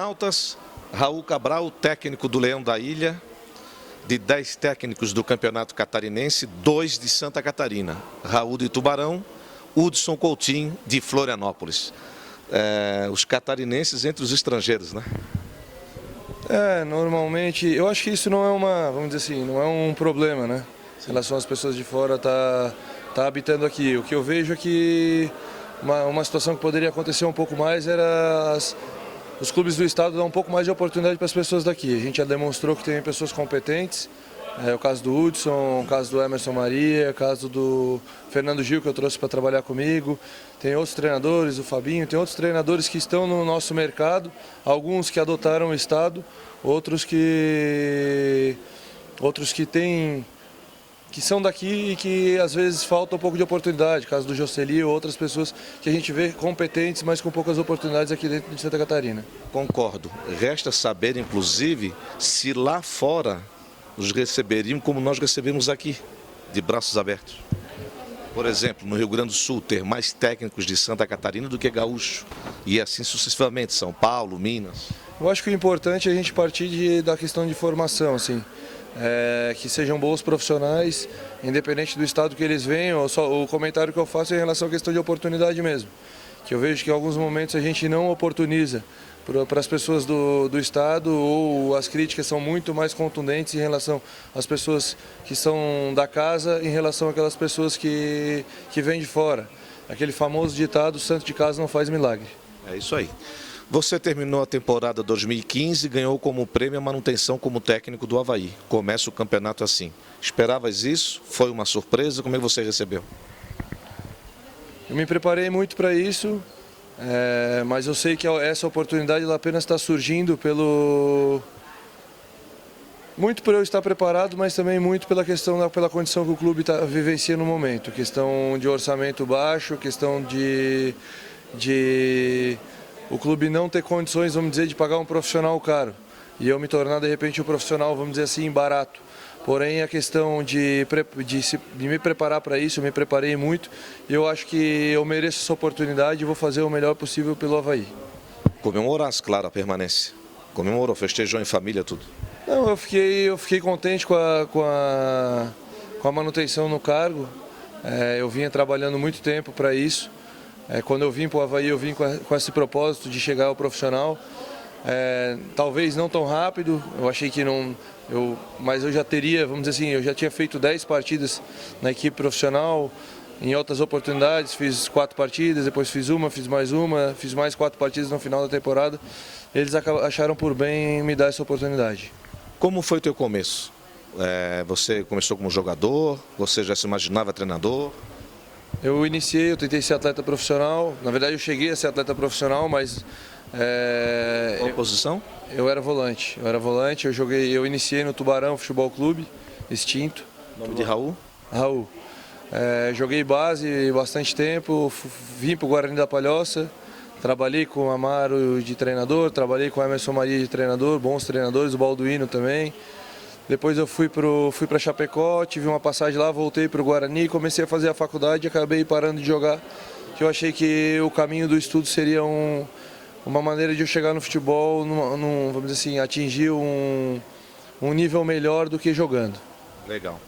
Internautas, Raul Cabral, técnico do Leão da Ilha, de 10 técnicos do Campeonato Catarinense, 2 de Santa Catarina. Raul de Tubarão, Hudson Coutinho de Florianópolis. Os catarinenses entre os estrangeiros, né? Normalmente, eu acho que isso não é vamos dizer assim, não é um problema, né? Em relação às pessoas de fora tá habitando aqui. O que eu vejo é que uma situação que poderia acontecer um pouco mais era os clubes do estado dar um pouco mais de oportunidade para as pessoas daqui. A gente já demonstrou que tem pessoas competentes, o caso do Hudson, o caso do Emerson Maria, o caso do Fernando Gil, que eu trouxe para trabalhar comigo. Tem outros treinadores, o Fabinho, tem outros treinadores que estão no nosso mercado, alguns que adotaram o estado, outros que são daqui e que às vezes falta um pouco de oportunidade, caso do Jocely ou outras pessoas que a gente vê competentes, mas com poucas oportunidades aqui dentro de Santa Catarina. Concordo. Resta saber, inclusive, se lá fora nos receberiam como nós recebemos aqui, de braços abertos. Por exemplo, no Rio Grande do Sul, ter mais técnicos de Santa Catarina do que gaúcho. E assim sucessivamente, São Paulo, Minas. Eu acho que o importante é a gente partir da questão de formação, assim. Que sejam bons profissionais, independente do estado que eles venham. O comentário que eu faço é em relação à questão de oportunidade mesmo. Que eu vejo que em alguns momentos a gente não oportuniza para as pessoas do estado, ou as críticas são muito mais contundentes em relação às pessoas que são da casa, em relação àquelas pessoas que vêm de fora. Aquele famoso ditado, santo de casa não faz milagre. É isso aí. Você terminou a temporada 2015 e ganhou como prêmio a manutenção como técnico do Avaí. Começa o campeonato assim. Esperavas isso? Foi uma surpresa? Como é que você recebeu? Eu me preparei muito para isso, mas eu sei que essa oportunidade ela apenas está surgindo muito por eu estar preparado, mas também muito pela condição que o clube está vivenciando no momento. Questão de orçamento baixo, questão de o clube não ter condições, vamos dizer, de pagar um profissional caro. E eu me tornar, de repente, um profissional, vamos dizer assim, barato. Porém, a questão de me preparar para isso, eu me preparei muito. E eu acho que eu mereço essa oportunidade e vou fazer o melhor possível pelo Avaí. Comemorasse, claro, a permanência. Comemorou, festejou em família, tudo. Não, eu fiquei contente com a manutenção no cargo. Eu vinha trabalhando muito tempo para isso. Quando eu vim para o Avaí, eu vim com esse propósito de chegar ao profissional. Talvez não tão rápido, eu achei que não, mas eu já teria, vamos dizer assim, eu já tinha feito 10 partidas na equipe profissional, em outras oportunidades, fiz 4 partidas, depois fiz mais 4 partidas no final da temporada. Eles acharam por bem me dar essa oportunidade. Como foi o teu começo? Você começou como jogador, você já se imaginava treinador? Eu tentei ser atleta profissional, na verdade eu cheguei a ser atleta profissional, mas... Qual posição? Eu era volante, eu iniciei no Tubarão Futebol Clube, extinto. Nome de Raul? Raul. Joguei base bastante tempo, vim para o Guarani da Palhoça, trabalhei com o Amaro de treinador, trabalhei com o Emerson Maria de treinador, bons treinadores, o Balduino também. Depois eu fui para Chapecó, tive uma passagem lá, voltei para o Guarani, comecei a fazer a faculdade e acabei parando de jogar. Que eu achei que o caminho do estudo seria uma maneira de eu chegar no futebol, vamos dizer assim, atingir um nível melhor do que jogando. Legal.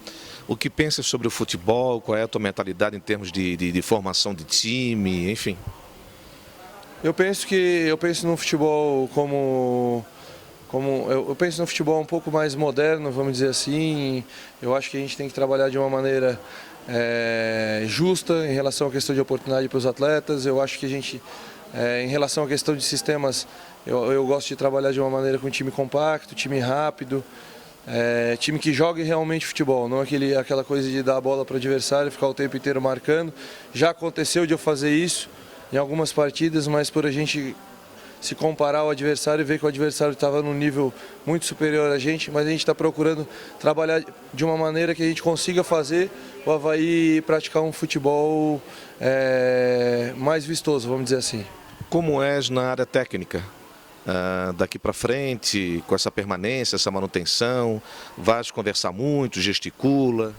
O que pensas sobre o futebol? Qual é a tua mentalidade em termos de formação de time, enfim? Eu penso no futebol eu penso no futebol um pouco mais moderno, vamos dizer assim. Eu acho que a gente tem que trabalhar de uma maneira justa em relação à questão de oportunidade para os atletas. Eu acho que a gente, em relação à questão de sistemas, eu gosto de trabalhar de uma maneira com um time compacto, time rápido, time que jogue realmente futebol, não aquela coisa de dar a bola para o adversário e ficar o tempo inteiro marcando. Já aconteceu de eu fazer isso em algumas partidas, mas por a gente se comparar ao adversário e ver que o adversário estava num nível muito superior a gente, mas a gente está procurando trabalhar de uma maneira que a gente consiga fazer o Avaí praticar um futebol mais vistoso, vamos dizer assim. Como és na área técnica? Daqui para frente, com essa permanência, essa manutenção, vais conversar muito, gesticula,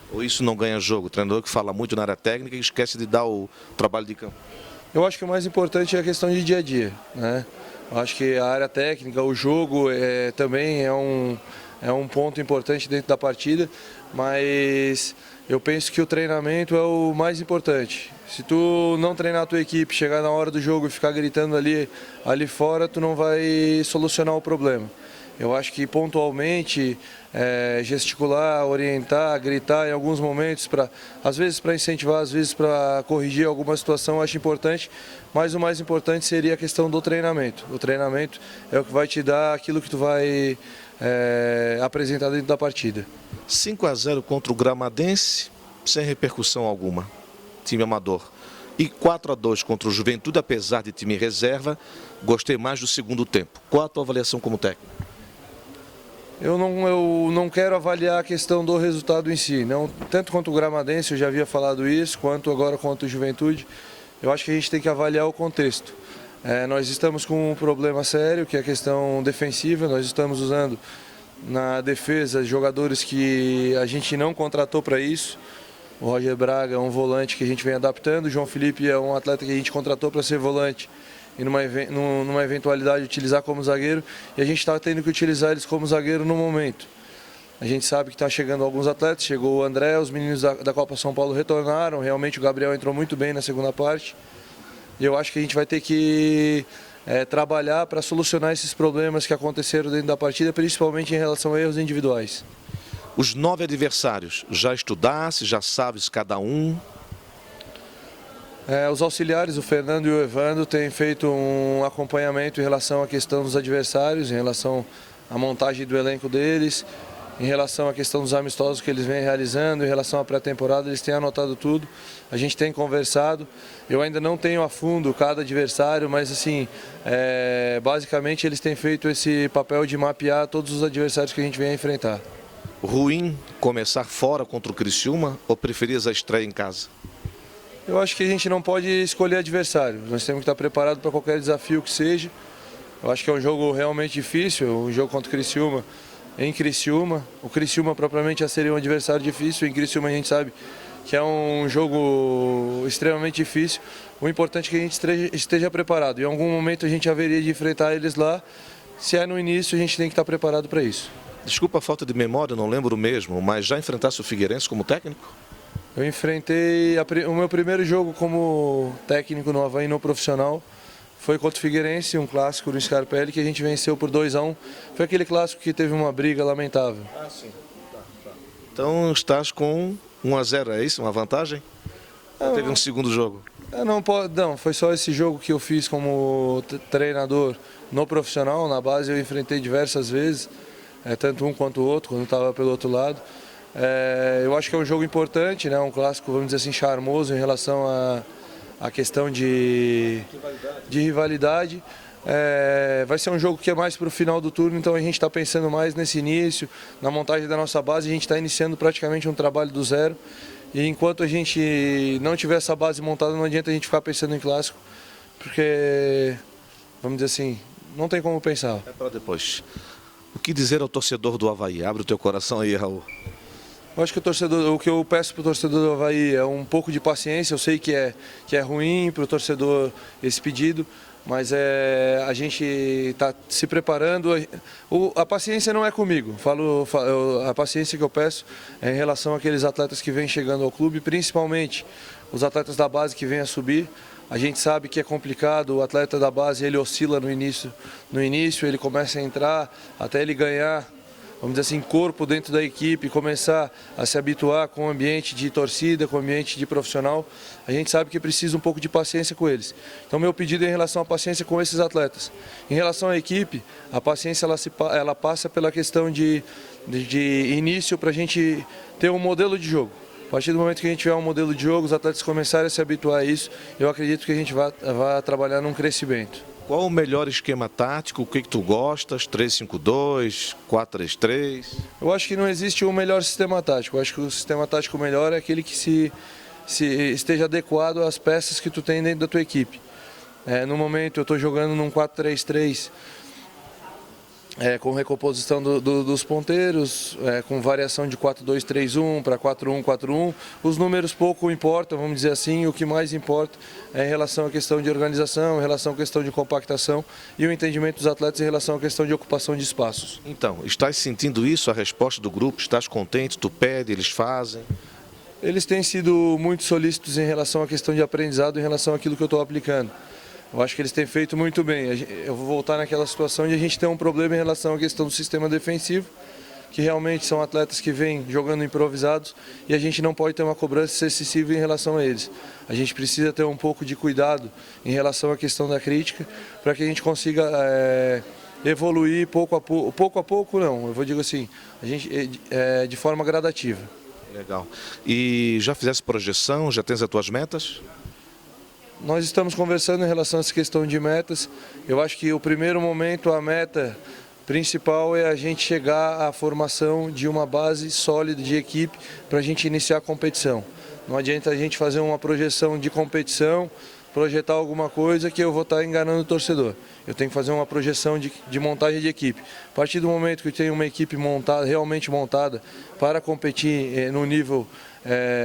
ou isso não ganha jogo? O treinador que fala muito na área técnica e esquece de dar o trabalho de campo. Eu acho que o mais importante é a questão de dia a dia, né? Eu acho que a área técnica, o jogo também é um ponto importante dentro da partida, mas eu penso que o treinamento é o mais importante. Se tu não treinar a tua equipe, chegar na hora do jogo e ficar gritando ali fora, tu não vai solucionar o problema. Eu acho que pontualmente gesticular, orientar, gritar em alguns momentos, às vezes para incentivar, às vezes para corrigir alguma situação, eu acho importante, mas o mais importante seria a questão do treinamento. O treinamento é o que vai te dar aquilo que tu vai apresentar dentro da partida. 5-0 contra o Gramadense, sem repercussão alguma, time amador. E 4-2 contra o Juventude, apesar de time reserva, gostei mais do segundo tempo. Qual a tua avaliação como técnico? Eu não quero avaliar a questão do resultado em si, não, tanto quanto o Gramadense, eu já havia falado isso, quanto agora contra o Juventude. Eu acho que a gente tem que avaliar o contexto. Nós estamos com um problema sério, que é a questão defensiva. Nós estamos usando na defesa jogadores que a gente não contratou para isso. O Roger Braga é um volante que a gente vem adaptando, o João Felipe é um atleta que a gente contratou para ser volante e numa eventualidade utilizar como zagueiro, e a gente está tendo que utilizar eles como zagueiro no momento. A gente sabe que está chegando alguns atletas, chegou o André, os meninos da Copa São Paulo retornaram, realmente o Gabriel entrou muito bem na segunda parte, e eu acho que a gente vai ter que trabalhar para solucionar esses problemas que aconteceram dentro da partida, principalmente em relação a erros individuais. Os 9 adversários, já estudasse, já sabes cada um? Os auxiliares, o Fernando e o Evandro, têm feito um acompanhamento em relação à questão dos adversários, em relação à montagem do elenco deles, em relação à questão dos amistosos que eles vêm realizando, em relação à pré-temporada, eles têm anotado tudo, a gente tem conversado. Eu ainda não tenho a fundo cada adversário, mas assim, basicamente eles têm feito esse papel de mapear todos os adversários que a gente vem a enfrentar. Ruim começar fora contra o Criciúma ou preferias a estreia em casa? Eu acho que a gente não pode escolher adversário, nós temos que estar preparados para qualquer desafio que seja. Eu acho que é um jogo realmente difícil, um jogo contra o Criciúma, em Criciúma. O Criciúma propriamente já seria um adversário difícil, em Criciúma a gente sabe que é um jogo extremamente difícil. O importante é que a gente esteja preparado, em algum momento a gente haveria de enfrentar eles lá, se é no início a gente tem que estar preparado para isso. Desculpa a falta de memória, não lembro mesmo, mas já enfrentasse o Figueirense como técnico? Eu enfrentei o meu primeiro jogo como técnico no Avaí no profissional. Foi contra o Figueirense, um clássico no Scarpelli, que a gente venceu por 2-1. Foi aquele clássico que teve uma briga lamentável. Ah, sim. Tá. Então estás com 1-0, é isso? Uma vantagem? Ou teve um segundo jogo? Não, foi só esse jogo que eu fiz como treinador no profissional. Na base eu enfrentei diversas vezes, tanto um quanto o outro, quando estava pelo outro lado. Eu acho que é um jogo importante, né? Um clássico, vamos dizer assim, charmoso em relação à questão de rivalidade. Vai ser um jogo que é mais para o final do turno, então a gente está pensando mais nesse início, na montagem da nossa base. A gente está iniciando praticamente um trabalho do zero, e enquanto a gente não tiver essa base montada, não adianta a gente ficar pensando em clássico, porque, vamos dizer assim, não tem como pensar. É para depois. O que dizer ao torcedor do Avaí? Abre o teu coração aí, Raul. Eu acho que o que eu peço para o torcedor do Avaí é um pouco de paciência. Eu sei que é ruim para o torcedor esse pedido, mas a gente está se preparando. A paciência não é comigo, a paciência que eu peço é em relação àqueles atletas que vêm chegando ao clube, principalmente os atletas da base que vêm a subir. A gente sabe que é complicado, o atleta da base ele oscila no início ele começa a entrar até ele ganhar, vamos dizer assim, corpo dentro da equipe, começar a se habituar com o ambiente de torcida, com o ambiente de profissional. A gente sabe que precisa um pouco de paciência com eles. Então meu pedido é em relação à paciência com esses atletas. Em relação à equipe, a paciência ela passa pela questão de início para a gente ter um modelo de jogo. A partir do momento que a gente tiver um modelo de jogo, os atletas começarem a se habituar a isso, eu acredito que a gente vai trabalhar num crescimento. Qual o melhor esquema tático? O que tu gostas? 3-5-2, 4-3-3? Eu acho que não existe um melhor sistema tático. Eu acho que o sistema tático melhor é aquele que se esteja adequado às peças que tu tem dentro da tua equipe. No momento eu estou jogando num 4-3-3, com recomposição dos ponteiros, com variação de 4-2-3-1 para 4-1-4-1. Os números pouco importam, vamos dizer assim, o que mais importa é em relação à questão de organização, em relação à questão de compactação e o entendimento dos atletas em relação à questão de ocupação de espaços. Então, estás sentindo isso, a resposta do grupo? Estás contente? Tu pede, eles fazem? Eles têm sido muito solícitos em relação à questão de aprendizado, em relação àquilo que eu estou aplicando. Eu acho que eles têm feito muito bem. Eu vou voltar naquela situação de a gente ter um problema em relação à questão do sistema defensivo, que realmente são atletas que vêm jogando improvisados e a gente não pode ter uma cobrança excessiva em relação a eles. A gente precisa ter um pouco de cuidado em relação à questão da crítica, para que a gente consiga evoluir pouco a pouco não, eu vou dizer assim, de forma gradativa. Legal. E já fizeste projeção, já tens as tuas metas? Nós estamos conversando em relação a essa questão de metas. Eu acho que o primeiro momento, a meta principal é a gente chegar à formação de uma base sólida de equipe para a gente iniciar a competição. Não adianta a gente fazer uma projeção de competição, projetar alguma coisa que eu vou estar enganando o torcedor. Eu tenho que fazer uma projeção de montagem de equipe. A partir do momento que eu tenho uma equipe montada, realmente montada para competir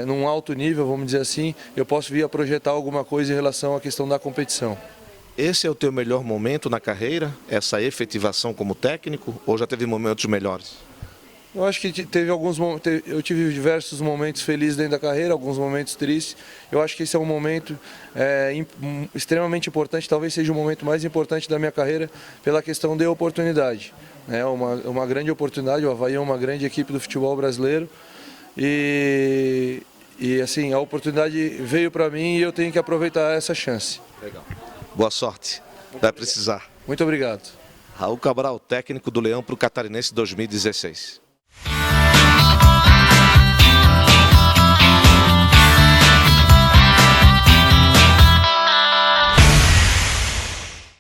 num alto nível, vamos dizer assim, eu posso vir a projetar alguma coisa em relação à questão da competição. Esse é o teu melhor momento na carreira? Essa efetivação como técnico? Ou já teve momentos melhores? Eu acho que eu tive diversos momentos felizes dentro da carreira, alguns momentos tristes. Eu acho que esse é um momento extremamente importante, talvez seja o momento mais importante da minha carreira pela questão de oportunidade. É uma grande oportunidade, o Avaí é uma grande equipe do futebol brasileiro e assim, a oportunidade veio para mim e eu tenho que aproveitar essa chance. Legal. Boa sorte, vai precisar. Muito obrigado. Raul Cabral, técnico do Leão para o Catarinense 2016.